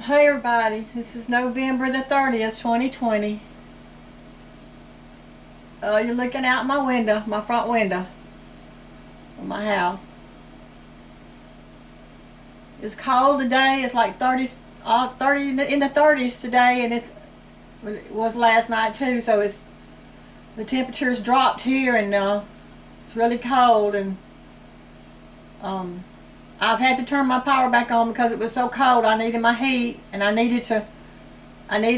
Hey everybody, this is November the 30th, 2020. You're looking out my window, my front window of my house. It's cold today. It's like 30 in the 30s today, and it was last night too. So the temperature's dropped here, and it's really cold. And um, I've had to turn my power back on because it was so cold. I needed my heat, and I needed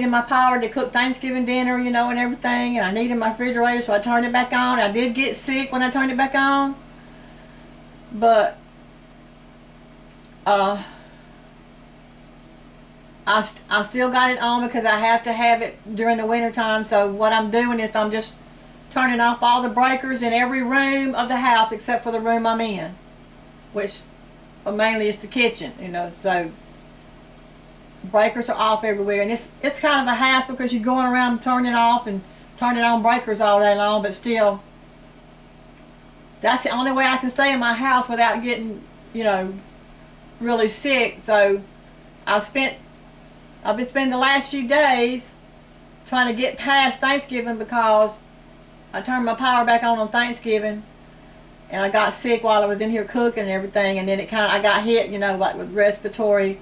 my power to cook Thanksgiving dinner, and everything, and I needed my refrigerator, so I turned it back on. I did get sick when I turned it back on, but uh, I still got it on because I have to have it during the winter time. So what I'm doing is I'm just turning off all the breakers in every room of the house except for the room I'm in, which mainly is the kitchen, so breakers are off everywhere, and it's kind of a hassle because you're going around turning off and turning on breakers all day long. But still, that's the only way I can stay in my house without getting really sick. So I've been spending the last few days trying to get past Thanksgiving because I turned my power back on Thanksgiving, and I got sick while I was in here cooking and everything, and then I got hit like with respiratory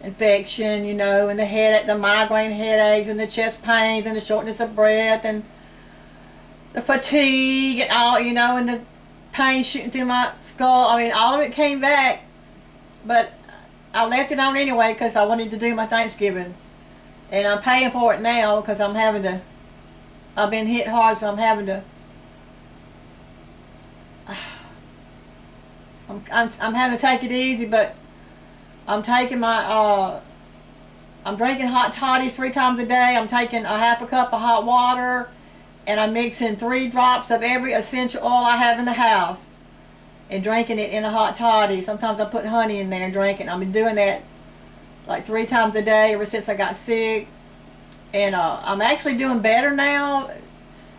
infection, and the migraine headaches, and the chest pains, and the shortness of breath, and the fatigue, and all, and the pain shooting through my skull. I mean, all of it came back, but I left it on anyway because I wanted to do my Thanksgiving, and I'm paying for it now because I've been hit hard, so I'm having to. I'm having to take it easy, but I'm taking I'm drinking hot toddies 3 times a day. I'm taking a half a cup of hot water, and I'm mixing 3 drops of every essential oil I have in the house and drinking it in a hot toddy. Sometimes I put honey in there and drink it. I've been doing that like 3 times a day ever since I got sick, and I'm actually doing better now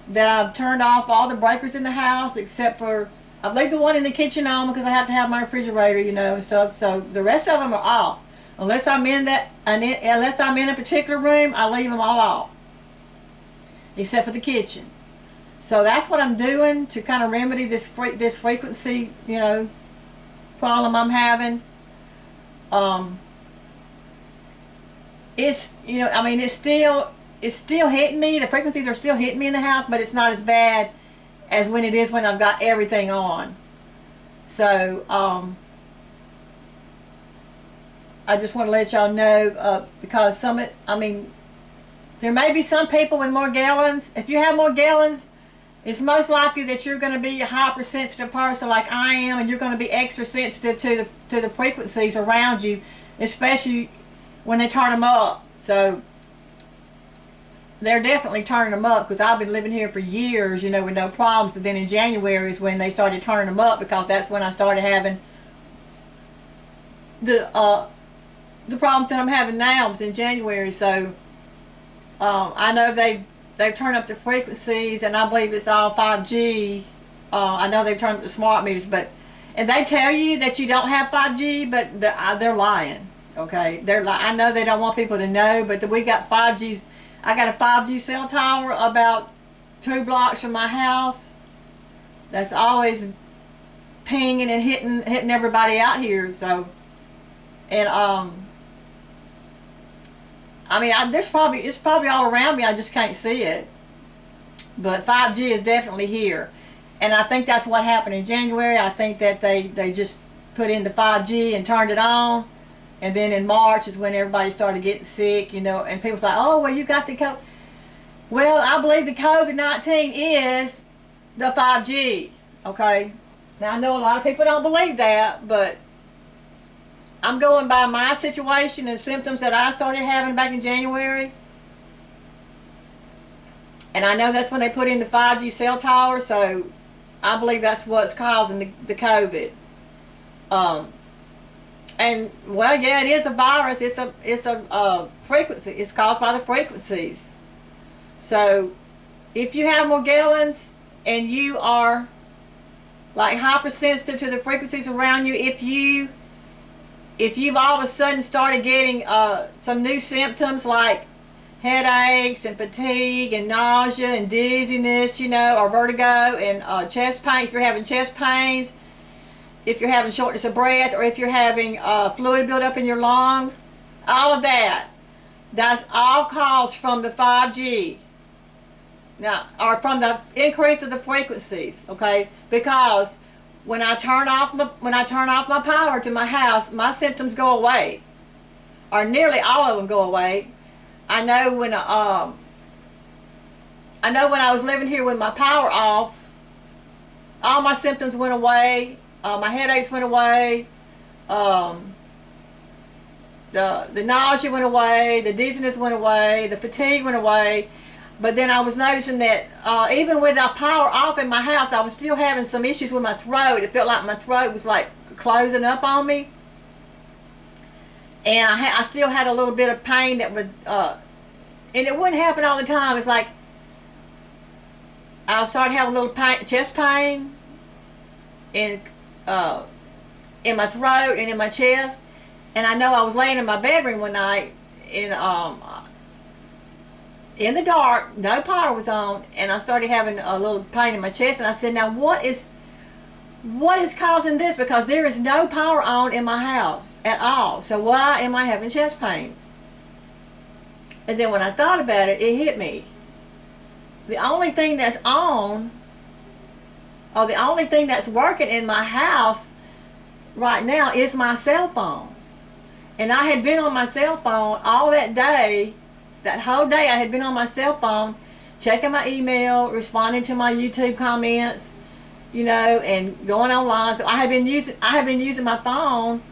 that I've turned off all the breakers in the house except for I've left the one in the kitchen on because I have to have my refrigerator, and stuff. So the rest of them are off. Unless I'm in a particular room, I leave them all off, except for the kitchen. So that's what I'm doing to kind of remedy this frequency, problem I'm having. It's still hitting me. The frequencies are still hitting me in the house, but it's not as bad as when it is when I've got everything on. So I just want to let y'all know because there may be some people with Morgellons. If you have Morgellons, it's most likely that you're going to be a hypersensitive person like I am, and you're going to be extra sensitive to the frequencies around you, especially when they turn them up. So they're definitely turning them up because I've been living here for years, with no problems. And then in January is when they started turning them up because that's when I started having the problems that I'm having now was in January. So I know they've turned up the frequencies, and I believe it's all 5G. I know they've turned up the smart meters, and they tell you that you don't have 5G, but they're lying. Okay, I know they don't want people to know, but we got 5Gs. I got a 5G cell tower about 2 blocks from my house that's always pinging and hitting everybody out here. So, and it's probably all around me. I just can't see it. But 5G is definitely here, and I think that's what happened in January. I think that they just put in the 5G and turned it on. And then in March is when everybody started getting sick, and people thought, oh, well, you got the COVID. Well, I believe the COVID-19 is the 5G, okay? Now, I know a lot of people don't believe that, but I'm going by my situation and symptoms that I started having back in January. And I know that's when they put in the 5G cell tower, so I believe that's what's causing the COVID. And well, yeah, it is a virus. It's a frequency. It's caused by the frequencies. So, if you have Morgellons and you are like hypersensitive to the frequencies around you, if if you've all of a sudden started getting some new symptoms like headaches and fatigue and nausea and dizziness, you know, or vertigo and chest pain, if you're having chest pains, if you're having shortness of breath, or if you're having fluid buildup in your lungs, all of that, that's all caused from the 5G. Now, or from the increase of the frequencies, okay? Because when I turn off my power to my house, my symptoms go away, or nearly all of them go away. I know when I was living here with my power off, all my symptoms went away. My headaches went away. The nausea went away. The dizziness went away. The fatigue went away. But then I was noticing that even with our power off in my house, I was still having some issues with my throat. It felt like my throat was like closing up on me. And I still had a little bit of pain that would, and it wouldn't happen all the time. It's like I started having a little pain, chest pain, in my throat and in my chest. And I know I was laying in my bedroom one night in the dark, no power was on, and I started having a little pain in my chest. And I said, now what is causing this? Because there is no power on in my house at all. So why am I having chest pain? And then when I thought about it, it hit me. The only thing that's on, or the only thing that's working in my house right now, is my cell phone. And I had been on my cell phone all that day. That whole day I had been on my cell phone, checking my email, responding to my YouTube comments, you know, and going online. So I had been using my phone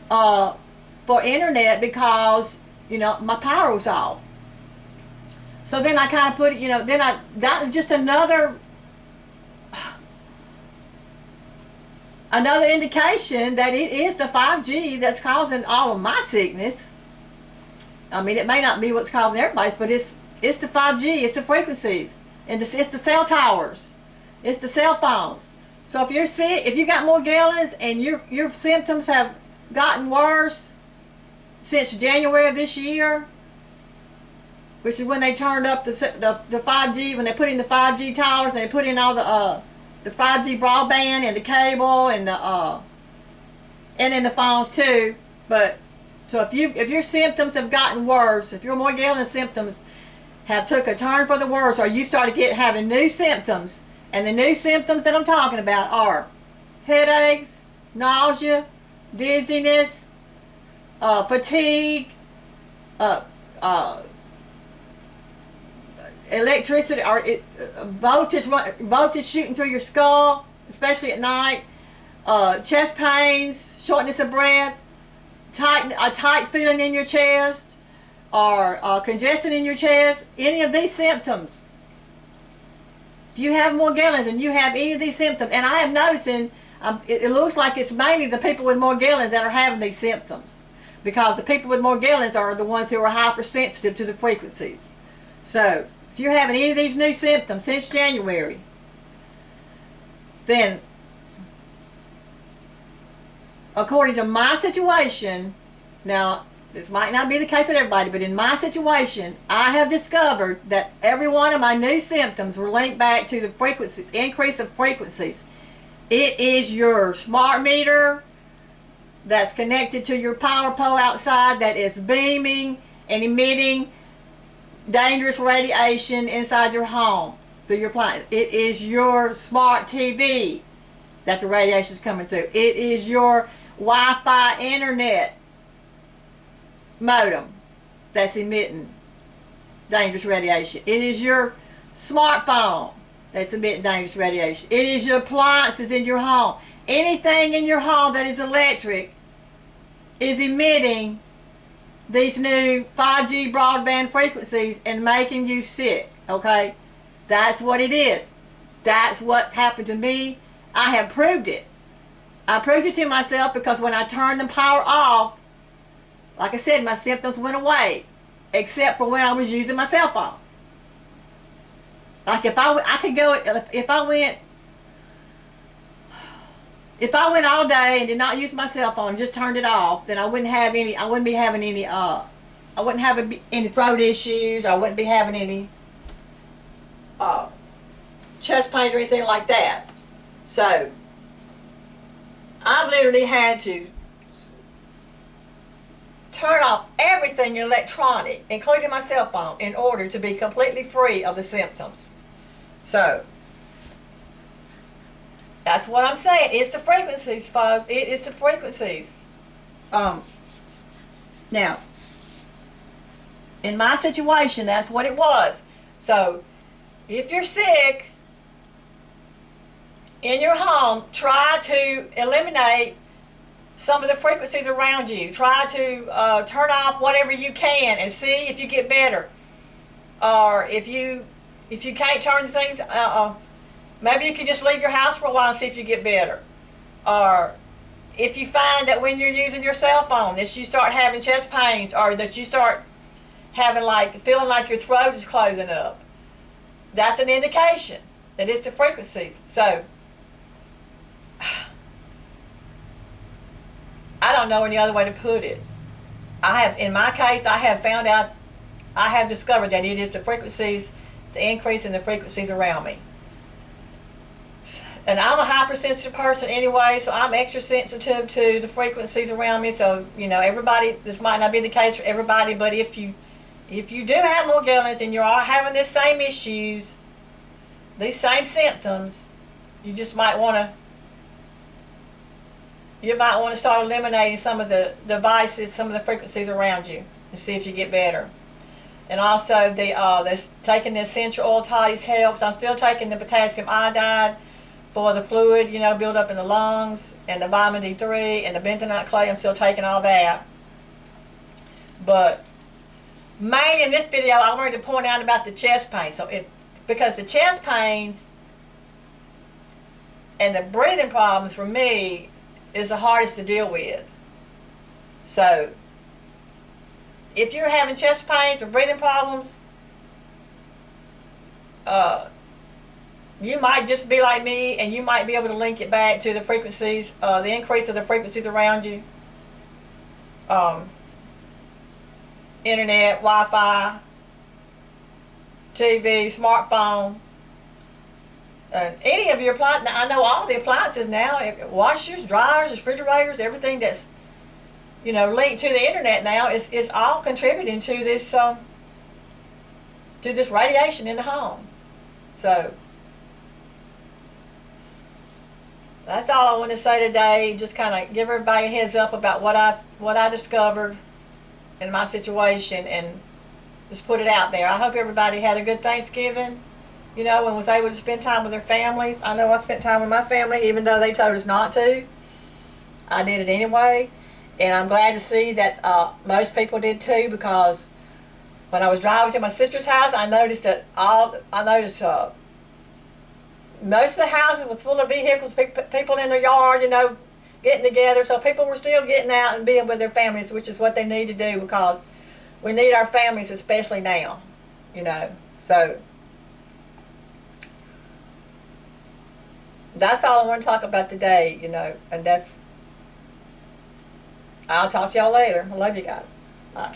for internet because, you know, my power was off. So then I kind of put it, you know, that was just another indication that it is the 5G that's causing all of my sickness. I mean, it may not be what's causing everybody's, but it's the 5G, it's the frequencies, and it's the cell towers, it's the cell phones. So if you're sick, if you got Morgellons and your symptoms have gotten worse since January of this year, which is when they turned up the 5G, when they put in the 5G towers and they put in all the 5G broadband and the cable and in the phones too. But so if your symptoms have gotten worse, if your Morgellons symptoms have took a turn for the worse, or you started having new symptoms, and the new symptoms that I'm talking about are headaches, nausea, dizziness, fatigue, electricity, or voltage shooting through your skull, especially at night, chest pains, shortness of breath, a tight feeling in your chest, or congestion in your chest. Any of these symptoms, if you have Morgellons and you have any of these symptoms, and I am noticing it looks like it's mainly the people with Morgellons that are having these symptoms, because the people with Morgellons are the ones who are hypersensitive to the frequencies. So if you're having any of these new symptoms since January, then according to my situation, now this might not be the case with everybody, but in my situation, I have discovered that every one of my new symptoms were linked back to the frequency, increase of frequencies. It is your smart meter that's connected to your power pole outside that is beaming and emitting dangerous radiation inside your home through your appliance. It is your smart TV that the radiation is coming through. It is your Wi-Fi internet modem that's emitting dangerous radiation. It is your smartphone that's emitting dangerous radiation. It is your appliances in your home. Anything in your home that is electric is emitting these new 5G broadband frequencies and making you sick, okay? That's what it is. That's what happened to me. I have proved it. I proved it to myself because when I turned the power off, like I said, my symptoms went away, except for when I was using my cell phone. Like if I if I went all day and did not use my cell phone, just turned it off, then I wouldn't be having any I wouldn't have any throat issues. I wouldn't be having any chest pains or anything like that. So I've literally had to turn off everything electronic, including my cell phone, in order to be completely free of the symptoms. So that's what I'm saying. It's the frequencies, folks. It is the frequencies. Now, in my situation, that's what it was. So, if you're sick in your home, try to eliminate some of the frequencies around you. Try to turn off whatever you can and see if you get better. Or if you can't turn things, maybe you can just leave your house for a while and see if you get better. Or if you find that when you're using your cell phone that you start having chest pains, or that you start having feeling like your throat is closing up, that's an indication that it's the frequencies. So I don't know any other way to put it. In my case, I have discovered that it is the frequencies, the increase in the frequencies around me. And I'm a hypersensitive person anyway, so I'm extra sensitive to the frequencies around me. So, everybody, this might not be the case for everybody, but if you do have Morgellons and you're all having the same issues, these same symptoms, you might want to start eliminating some of the devices, some of the frequencies around you, and see if you get better. And also, taking the essential oil toddies helps. I'm still taking the potassium iodide for the fluid, build up in the lungs, and the vitamin D3 and the bentonite clay. I'm still taking all that. But mainly in this video, I wanted to point out about the chest pain. Because the chest pain and the breathing problems for me is the hardest to deal with. So if you're having chest pains or breathing problems, you might just be like me, and you might be able to link it back to the frequencies, the increase of the frequencies around you. Internet, Wi-Fi, TV, smartphone, any of your appliances. I know all the appliances now, washers, dryers, refrigerators, everything that's linked to the internet now is all contributing to this radiation in the home. So that's all I want to say today. Just kind of give everybody a heads up about what I discovered in my situation, and just put it out there. I hope everybody had a good Thanksgiving, and was able to spend time with their families. I know I spent time with my family, even though they told us not to. I did it anyway, and I'm glad to see that most people did too, because when I was driving to my sister's house, I noticed most of the houses was full of vehicles, people in their yard, getting together. So people were still getting out and being with their families, which is what they need to do, because we need our families, especially now, So that's all I want to talk about today, and I'll talk to y'all later. I love you guys. Bye.